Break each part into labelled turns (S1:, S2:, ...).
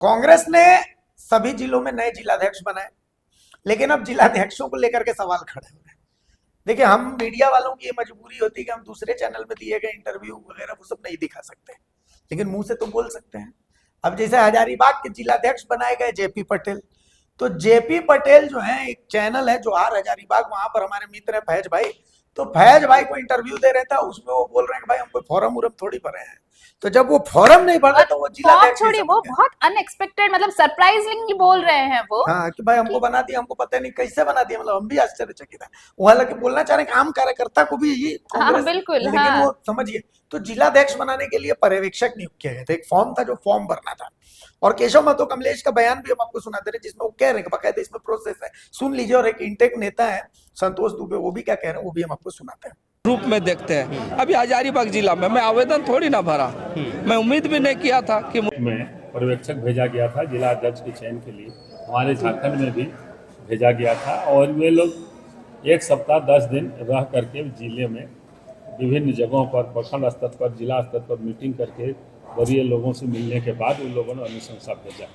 S1: कांग्रेस ने सभी जिलों में नए जिलाध्यक्ष बनाए, लेकिन अब जिलाध्यक्षों को लेकर के सवाल खड़े हो रहे हैं। देखिए, हम मीडिया वालों की ये मजबूरी होती है कि हम दूसरे चैनल में दिए गए इंटरव्यू वगैरह वो सब नहीं दिखा सकते, लेकिन मुंह से तो बोल सकते हैं। अब जैसे हजारीबाग के जिलाध्यक्ष बनाए गए जेपी पटेल, तो जेपी पटेल जो है, एक चैनल है जो आर हजारीबाग, वहां पर हमारे मित्र है फैज भाई, तो फैज भाई को इंटरव्यू दे रहे था, उसमें वो बोल रहे हैं कि भाई हम कोई फॉर्म उरम थोड़ी भरे हैं। तो जब वो फॉर्म नहीं भर रहे तो वो
S2: फॉर्म
S1: जिलाध्यक्ष
S2: छोड़िए, वो बहुत अनएक्सपेक्टेड, मतलब सरप्राइजिंगली बोल रहे हैं वो
S1: हाँ कि भाई हमको
S2: कि
S1: बना दिया, हमको पता नहीं कैसे बना दिया, मतलब हम भी आश्चर्यचकित है। वो हालांकि बोलना चाह रहे हैं कि आम कार्यकर्ता को भी ये
S2: हाँ
S1: कांग्रेस,
S2: बिल्कुल,
S1: लेकिन
S2: हाँ
S1: वो समझिए, तो जिलाध्यक्ष बनाने के लिए पर्यवेक्षक नियुक्त किए गए थे। एक फॉर्म था जो फॉर्म भरना था, और केशव महतो कमलेश का बयान भी हम आपको सुनाते रहे, जिसमें वो कह रहे हैं बकायदा इसमें प्रोसेस है, सुन लीजिए। और एक इंटेक नेता है संतोष दुबे, वो भी क्या कह रहे हैं वो भी हम आपको सुनाते हैं।
S3: रूप में देखते हैं। अभी हजारीबाग जिला में मैं आवेदन थोड़ी ना भरा, मैं उम्मीद भी नहीं किया था कि
S4: में पर्यवेक्षक भेजा गया था जिला अध्यक्ष के चयन के लिए, हमारे झारखंड में भी भेजा गया था। और वे लोग 1 सप्ताह 10 दिन रह करके जिले में विभिन्न जगहों पर, प्रखंड स्तर पर, जिला स्तर पर मीटिंग करके वरीय लोगों से मिलने के बाद उन लोगों ने अनुशंसा भेजा,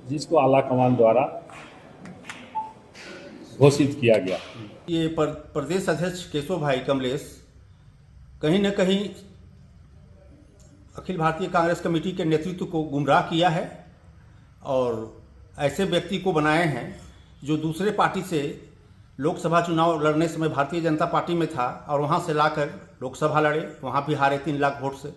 S4: जिसको आला कमान द्वारा घोषित किया गया।
S5: ये प्रदेश अध्यक्ष केशव भाई कमलेश कहीं न कहीं अखिल भारतीय कांग्रेस कमेटी के नेतृत्व को गुमराह किया है, और ऐसे व्यक्ति को बनाए हैं जो दूसरे पार्टी से लोकसभा चुनाव लड़ने समय भारतीय जनता पार्टी में था, और वहां से लाकर लोकसभा लड़े, वहां भी हारे 3 लाख वोट से।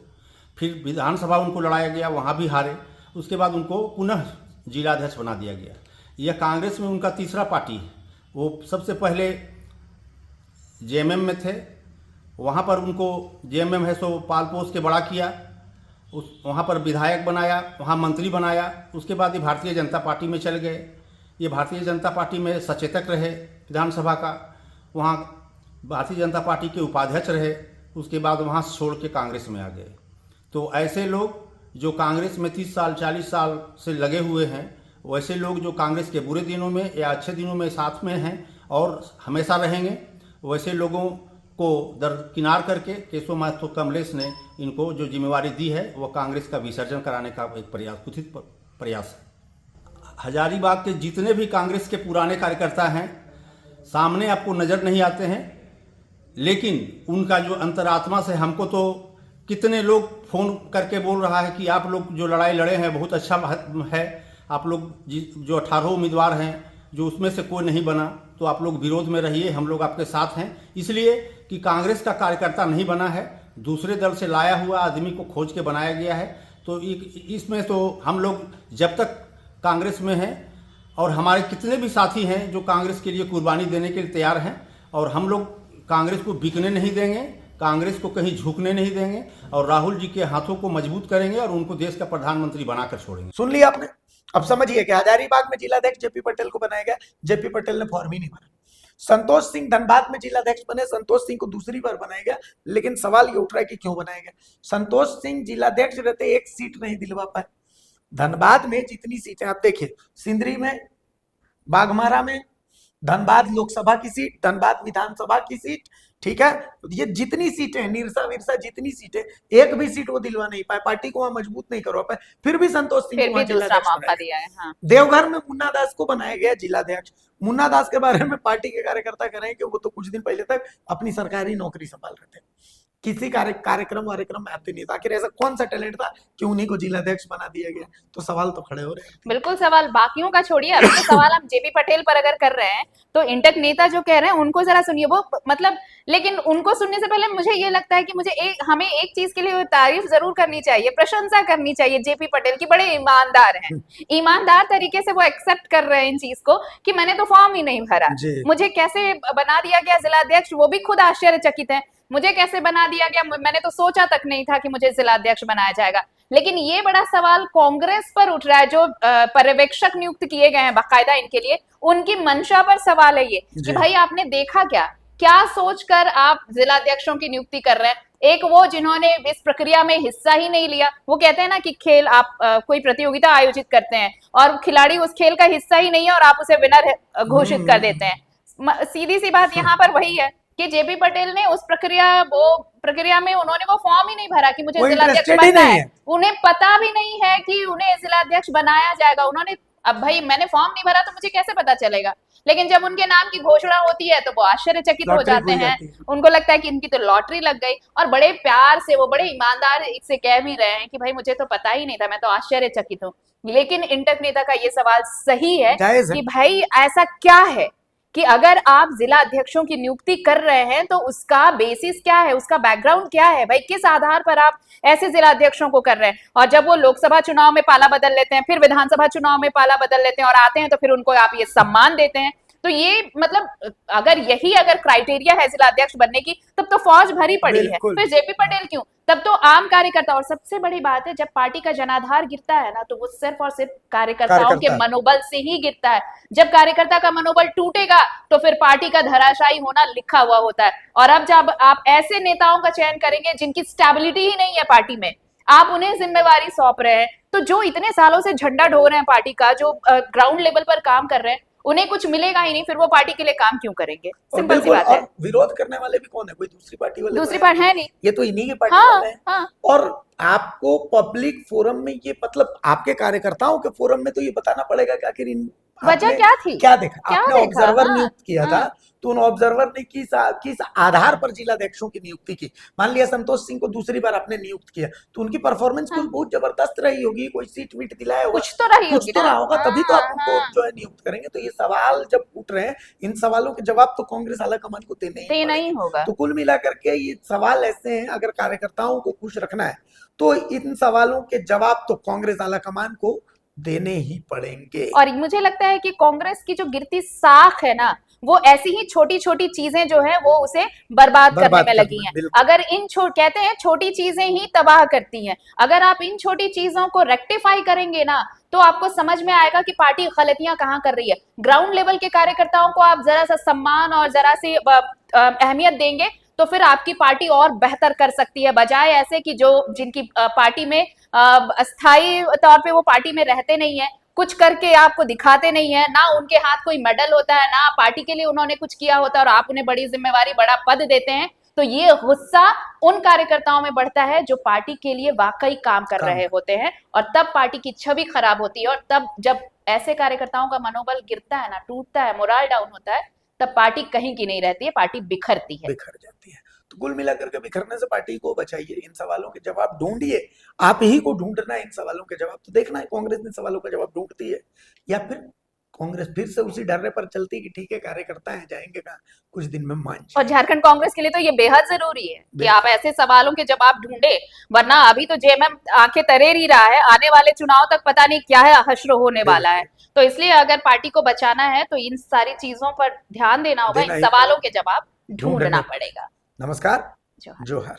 S5: फिर विधानसभा उनको लड़ाया गया, वहां भी हारे। उसके बाद उनको पुनः जिलाध्यक्ष बना दिया गया। यह कांग्रेस में उनका तीसरा पार्टी है। वो सबसे पहले जेएमएम में थे, वहाँ पर उनको जेएमएम है सो पाल पोस के बड़ा किया, वहाँ पर विधायक बनाया, वहाँ मंत्री बनाया। उसके बाद ये भारतीय जनता पार्टी में चल गए। ये भारतीय जनता पार्टी में सचेतक रहे विधानसभा का, वहाँ भारतीय जनता पार्टी के उपाध्यक्ष रहे। उसके बाद वहाँ से छोड़ के कांग्रेस में आ गए। तो ऐसे लोग जो कांग्रेस में 30 साल 40 साल से लगे हुए हैं, वैसे लोग जो कांग्रेस के बुरे दिनों में या अच्छे दिनों में साथ में हैं और हमेशा रहेंगे, वैसे लोगों को दरकिनार करके केशव महतो कमलेश ने इनको जो जिम्मेवारी दी है वो कांग्रेस का विसर्जन कराने का एक प्रयास, कथित प्रयास है। हजारीबाग के जितने भी कांग्रेस के पुराने कार्यकर्ता हैं सामने आपको नज़र नहीं आते हैं, लेकिन उनका जो अंतरात्मा से हमको तो कितने लोग फ़ोन करके बोल रहा है कि आप लोग जो लड़ाई लड़े हैं बहुत अच्छा है, आप लोग जो 18 उम्मीदवार हैं जो उसमें से कोई नहीं बना, तो आप लोग विरोध में रहिए, हम लोग आपके साथ हैं। इसलिए कि कांग्रेस का कार्यकर्ता नहीं बना है, दूसरे दल से लाया हुआ आदमी को खोज के बनाया गया है। तो इसमें तो हम लोग जब तक कांग्रेस में हैं, और हमारे कितने भी साथी हैं जो कांग्रेस के लिए कुर्बानी देने के लिए तैयार हैं, और हम लोग कांग्रेस को बिकने नहीं देंगे, कांग्रेस को कहीं झुकने नहीं देंगे, और राहुल जी के हाथों को मजबूत करेंगे और उनको देश का प्रधानमंत्री बनाकर छोड़ेंगे।
S1: सुन लिया आपने। अब समझिए कि हजारीबाग में जिलाध्यक्ष जेपी पटेल को बनाया गया, जेपी पटेल ने फॉर्म ही नहीं भरा। संतोष सिंह धनबाद में जिलाध्यक्ष बने, संतोष सिंह को दूसरी बार बनाया गया, लेकिन सवाल ये उठ रहा है कि क्यों बनाया गया। संतोष सिंह जिलाध्यक्ष रहते 1 सीट नहीं दिलवा पाए। धनबाद में जितनी सीटें आप देखिए, सिंदरी में, बाघमारा में, धनबाद लोकसभा की सीट, धनबाद विधानसभा की सीट, ठीक है, ये जितनी सीटें हैं, निरसा विरसा जितनी सीटें, एक भी सीट वो दिलवा नहीं पाए, पार्टी को वहां मजबूत नहीं करवा पाए, फिर भी संतोष सिंह को वहां जिलाध्यक्ष बनाया
S2: दिया है। हाँ।
S1: देवघर में मुन्ना दास को बनाया गया जिलाध्यक्ष। मुन्ना दास के बारे में पार्टी के कार्यकर्ता कह रहे हैं कि वो तो कुछ दिन पहले तक अपनी सरकारी नौकरी संभाल रहे थे, किसी कार्यक्रम में आते नहीं था। आखिर ऐसा कौन सा टैलेंट था कि उन्हीं को जिलाध्यक्ष बना दिया गया? तो सवाल तो खड़े हो रहे हैं।
S2: बिल्कुल, सवाल बाकियों का छोड़िए, अभी तो सवाल हम जेपी पटेल पर अगर कर रहे हैं तो इंटक नेता जो कह रहे हैं उनको जरा सुनिए। वो मतलब, लेकिन उनको सुनने से पहले मुझे ये लगता है कि हमें एक चीज के लिए तारीफ जरूर करनी चाहिए, प्रशंसा करनी चाहिए जेपी पटेल की। बड़े ईमानदार हैं, ईमानदार तरीके से वो एक्सेप्ट कर रहे हैं इन चीज को कि मैंने तो फॉर्म ही नहीं भरा, मुझे कैसे बना दिया गया जिलाध्यक्ष, वो भी खुद आश्चर्यचकित है, मुझे कैसे बना दिया गया, मैंने तो सोचा तक नहीं था कि मुझे जिलाध्यक्ष बनाया जाएगा। लेकिन ये बड़ा सवाल कांग्रेस पर उठ रहा है, जो पर्यवेक्षक नियुक्त किए गए हैं बाकायदा इनके लिए, उनकी मंशा पर सवाल है ये कि भाई आपने देखा क्या सोचकर आप जिलाध्यक्षों की नियुक्ति कर रहे हैं। एक वो जिन्होंने इस प्रक्रिया में हिस्सा ही नहीं लिया, वो कहते हैं ना कि खेल आप कोई प्रतियोगिता आयोजित करते हैं और खिलाड़ी उस खेल का हिस्सा ही नहीं है और आप उसे विनर घोषित कर देते हैं। सीधी सी बात यहाँ पर वही है कि जेपी पटेल ने उस प्रक्रिया में उन्होंने वो फॉर्म ही नहीं भरा कि मुझे
S1: वो
S2: जिलाध्यक्ष
S1: interested ही
S2: बनना
S1: नहीं
S2: है।
S1: है।
S2: उन्हें पता भी नहीं है कि उन्हें जिलाध्यक्ष बनाया जाएगा। उन्होंने, अब भाई मैंने फॉर्म नहीं भरा तो मुझे कैसे पता चलेगा? लेकिन जब उनके नाम की घोषणा होती है तो वो आश्चर्यचकित हो
S1: लॉटरी
S2: जाते
S1: खुल
S2: हैं।
S1: जाती है।
S2: उनको लगता है कि इनकी तो लॉटरी लग गई, और बड़े प्यार से, वो बड़े ईमानदार से कह भी रहे हैं कि भाई मुझे तो पता ही नहीं था, मैं तो आश्चर्यचकित हूँ। लेकिन इंटक नेता का ये सवाल सही है
S1: जायज है।
S2: कि भाई ऐसा क्या है कि अगर आप जिला अध्यक्षों की नियुक्ति कर रहे हैं तो उसका बेसिस क्या है, उसका बैकग्राउंड क्या है? भाई किस आधार पर आप ऐसे जिला अध्यक्षों को कर रहे हैं? और जब वो लोकसभा चुनाव में पाला बदल लेते हैं, फिर विधानसभा चुनाव में पाला बदल लेते हैं और आते हैं तो फिर उनको आप ये सम्मान देते हैं, तो ये मतलब अगर क्राइटेरिया है जिला अध्यक्ष बनने की, तब तो फौज भरी पड़ी है।
S1: बिल्कुल।
S2: फिर जेपी पटेल क्यों? तब तो आम कार्यकर्ता। और सबसे बड़ी बात है, जब पार्टी का जनाधार गिरता है ना, तो वो सिर्फ और सिर्फ कार्यकर्ताओं के
S1: कार्यकर्ता।
S2: मनोबल से ही गिरता है। जब कार्यकर्ता का मनोबल टूटेगा तो फिर पार्टी का धराशायी होना लिखा हुआ होता है। और अब जब आप ऐसे नेताओं का चयन करेंगे जिनकी स्टेबिलिटी ही नहीं है पार्टी में, आप उन्हें जिम्मेवारी सौंप रहे हैं, तो जो इतने सालों से झंडा ढो रहे हैं पार्टी का, जो ग्राउंड लेवल पर काम कर रहे हैं, उन्हें कुछ मिलेगा ही नहीं, फिर वो पार्टी के लिए काम क्यों करेंगे?
S1: और
S2: सिंपल सी
S1: बिल्कुल,
S2: बात है।
S1: और विरोध करने वाले भी कौन है? कोई दूसरी पार्टी वाले तो
S2: दूसरी
S1: है
S2: पार्टी है नहीं।
S1: ये तो इन्हीं के पार्टी
S2: हाँ,
S1: वाले हैं।
S2: हाँ।
S1: और आपको पब्लिक फोरम में ये, मतलब आपके कार्यकर्ताओं के फोरम में तो ये बताना पड़ेगा कि आखिर इन
S2: वजह
S1: आपने
S2: क्या थी?
S1: क्या देखा?
S2: क्या
S1: आपने
S2: देखा?
S1: ऑब्जर्वर
S2: हाँ,
S1: नियुक्त किया था,
S2: हाँ।
S1: तो उन ऑब्जर्वर ने किस आधार पर जिलाध्यक्षों की नियुक्ति की? मान लिया संतोष सिंह को दूसरी बार आपने नियुक्त किया, तो उनकी परफॉर्मेंस कुछ बहुत जबरदस्त रही होगी, कोई सीट वीट दिलाया होगा,
S2: कुछ तो रही
S1: कुछ
S2: होगी
S1: तो
S2: ना।
S1: रहा होगा, तभी तो आप
S2: हाँ,
S1: उनको
S2: हाँ।
S1: जो है नियुक्त करेंगे। तो ये सवाल जब उठ रहे हैं, इन सवालों के जवाब तो कांग्रेस आलाकमान को देने ही
S2: देना ही
S1: पड़ेंगे।
S2: होगा।
S1: तो कुल मिलाकर के ये सवाल ऐसे हैं, अगर कार्यकर्ताओं को खुश रखना है तो इन सवालों के जवाब तो कांग्रेस आलाकमान को देने ही पड़ेंगे।
S2: और मुझे लगता है कि कांग्रेस की जो गिरती साख है ना, वो ऐसी ही छोटी छोटी चीजें जो है वो उसे बर्बाद करने
S1: बर्बाद
S2: में
S1: करना,
S2: लगी हैं।
S1: बिल्कुल।
S2: अगर कहते हैं छोटी चीजें ही तबाह करती हैं। अगर आप इन छोटी चीजों को रेक्टिफाई करेंगे ना, तो आपको समझ में आएगा कि पार्टी गलतियां कहाँ कर रही है। ग्राउंड लेवल के कार्यकर्ताओं को आप जरा सा सम्मान और जरा सी अहमियत देंगे तो फिर आपकी पार्टी और बेहतर कर सकती है, बजाय ऐसे कि जिनकी पार्टी में अस्थायी तौर पे वो पार्टी में रहते नहीं है, कुछ करके आपको दिखाते नहीं है, ना उनके हाथ कोई मेडल होता है, ना पार्टी के लिए उन्होंने कुछ किया होता है, और आप उन्हें बड़ी जिम्मेवारी, बड़ा पद देते हैं। तो ये गुस्सा उन कार्यकर्ताओं में बढ़ता है जो पार्टी के लिए वाकई काम कर रहे होते हैं, और तब पार्टी की छवि खराब होती है। और तब जब ऐसे कार्यकर्ताओं का मनोबल गिरता है ना, टूटता है, मोरल डाउन होता है, तब पार्टी कहीं की नहीं रहती है, पार्टी बिखरती है।
S1: बिखर जाती है। तो कुल मिलाकर के बिखरने से पार्टी को बचाइए, इन सवालों के जवाब ढूंढिए। आप ही को ढूंढना है इन सवालों के जवाब। तो देखना है कांग्रेस इन सवालों का जवाब ढूंढती है, या फिर कांग्रेस फिर से उसी डर्रे पर चलती है कि ठीक है कार्यकर्ता है, जाएंगे कहाँ, कुछ दिन में मान
S2: और झारखंड कांग्रेस के लिए तो ये बेहद जरूरी है कि
S1: बिल्कुल।
S2: आप ऐसे सवालों के जवाब ढूंढे, वरना अभी तो जेएमएम आंखें तरेर ही रहा है, आने वाले चुनाव तक पता नहीं क्या है हश्र होने वाला है। तो इसलिए अगर पार्टी को बचाना है तो इन सारी चीजों पर ध्यान देना होगा,
S1: देना
S2: इन
S1: ही
S2: सवालों के जवाब
S1: ढूंढना
S2: ढूंढना पड़ेगा।
S1: नमस्कार,
S2: जोहार।
S1: जोहार।